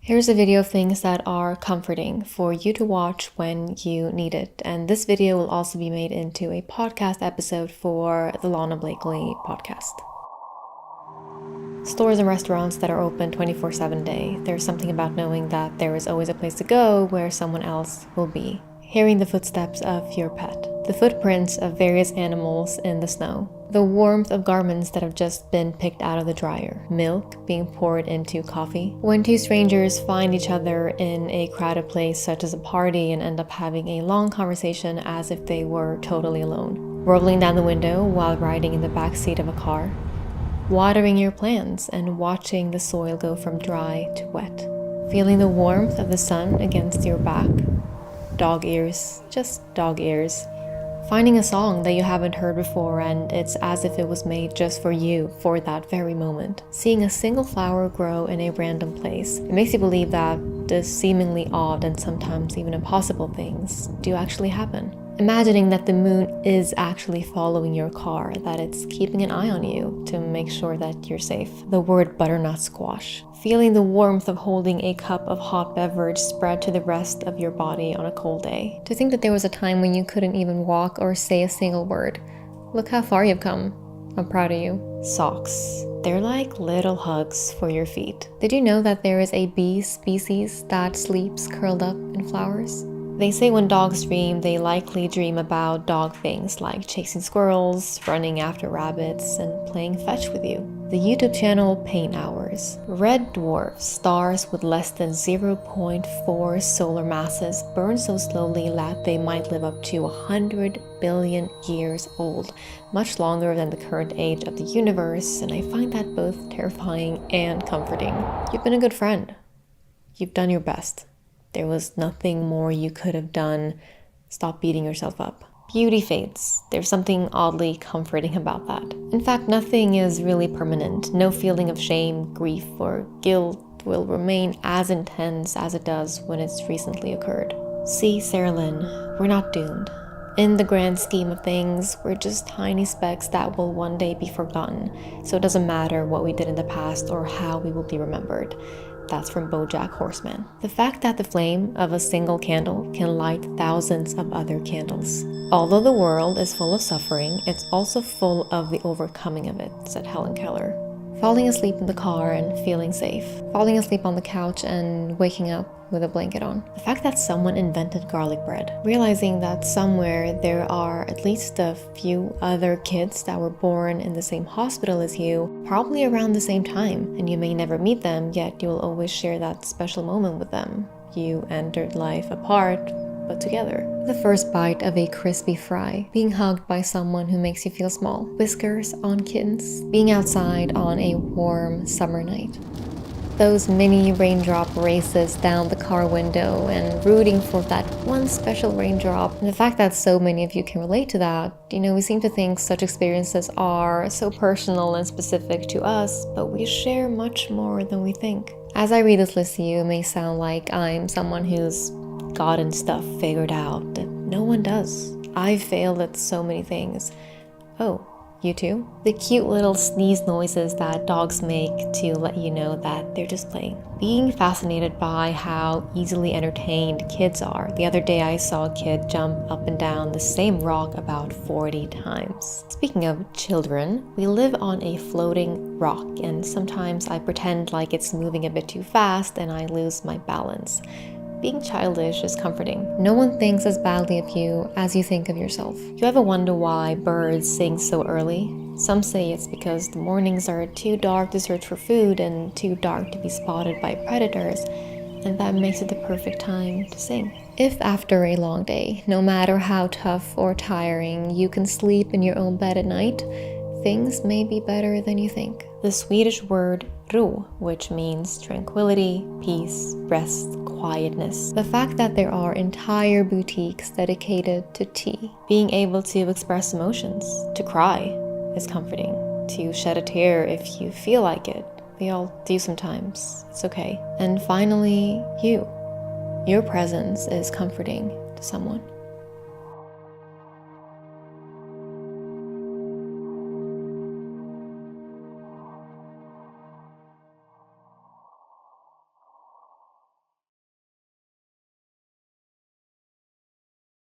Here's a video of things that are comforting for you to watch when you need it. And this video will also be made into a podcast episode for the Lana Blakely podcast. Stores and restaurants that are open 24/7 day. There's something about knowing that there is always a place to go where someone else will be. Hearing the footsteps of your pet. The footprints of various animals in the snow. The warmth of garments that have just been picked out of the dryer. Milk being poured into coffee. When two strangers find each other in a crowded place such as a party and end up having a long conversation as if they were totally alone. Rolling down the window while riding in the back seat of a car. Watering your plants and watching the soil go from dry to wet. Feeling the warmth of the sun against your back. Dog ears, just dog ears. Finding a song that you haven't heard before and it's as if it was made just for you for that very moment. Seeing a single flower grow in a random place. It makes you believe that the seemingly odd and sometimes even impossible things do actually happen. Imagining that the moon is actually following your car, that it's keeping an eye on you to make sure that you're safe. The word butternut squash. Feeling the warmth of holding a cup of hot beverage spread to the rest of your body on a cold day. To think that there was a time when you couldn't even walk or say a single word. Look how far you've come. I'm proud of you. Socks. They're like little hugs for your feet. Did you know that there is a bee species that sleeps curled up in flowers? They say when dogs dream, they likely dream about dog things like chasing squirrels, running after rabbits, and playing fetch with you. The YouTube channel Paint Hours. Red dwarf stars with less than 0.4 solar masses burn so slowly that they might live up to 100 billion years old, much longer than the current age of the universe, and I find that both terrifying and comforting. You've been a good friend. You've done your best. There was nothing more you could have done. Stop beating yourself up. Beauty fades. There's something oddly comforting about that. In fact, nothing is really permanent. No feeling of shame, grief, or guilt will remain as intense as it does when it's recently occurred. See, Sarah Lynn, we're not doomed. In the grand scheme of things, we're just tiny specks that will one day be forgotten. So it doesn't matter what we did in the past or how we will be remembered. That's from BoJack Horseman. The fact that the flame of a single candle can light thousands of other candles. Although the world is full of suffering, it's also full of the overcoming of it, said Helen Keller. Falling asleep in the car and feeling safe. Falling asleep on the couch and waking up with a blanket on. The fact that someone invented garlic bread. Realizing that somewhere there are at least a few other kids that were born in the same hospital as you, probably around the same time, and you may never meet them, yet you will always share that special moment with them. You entered life apart, but together. The first bite of a crispy fry. Being hugged by someone who makes you feel small. Whiskers on kittens. Being outside on a warm summer night. Those mini raindrop races down the car window and rooting for that one special raindrop. And the fact that so many of you can relate to that, we seem to think such experiences are so personal and specific to us, but we share much more than we think. As I read this list to you, it may sound like I'm someone who's gotten stuff figured out that no one does. I've failed at so many things. Oh, you too? The cute little sneeze noises that dogs make to let you know that they're just playing. Being fascinated by how easily entertained kids are. The other day I saw a kid jump up and down the same rock about 40 times. Speaking of children, we live on a floating rock and sometimes I pretend like it's moving a bit too fast and I lose my balance. Being childish is comforting. No one thinks as badly of you as you think of yourself. You ever wonder why birds sing so early? Some say it's because the mornings are too dark to search for food and too dark to be spotted by predators, and that makes it the perfect time to sing. If after a long day, no matter how tough or tiring, you can sleep in your own bed at night, things may be better than you think. The Swedish word ro, which means tranquility, peace, rest, quietness. The fact that there are entire boutiques dedicated to tea. Being able to express emotions, to cry is comforting. To shed a tear if you feel like it. We all do sometimes. It's okay. And finally, you. Your presence is comforting to someone.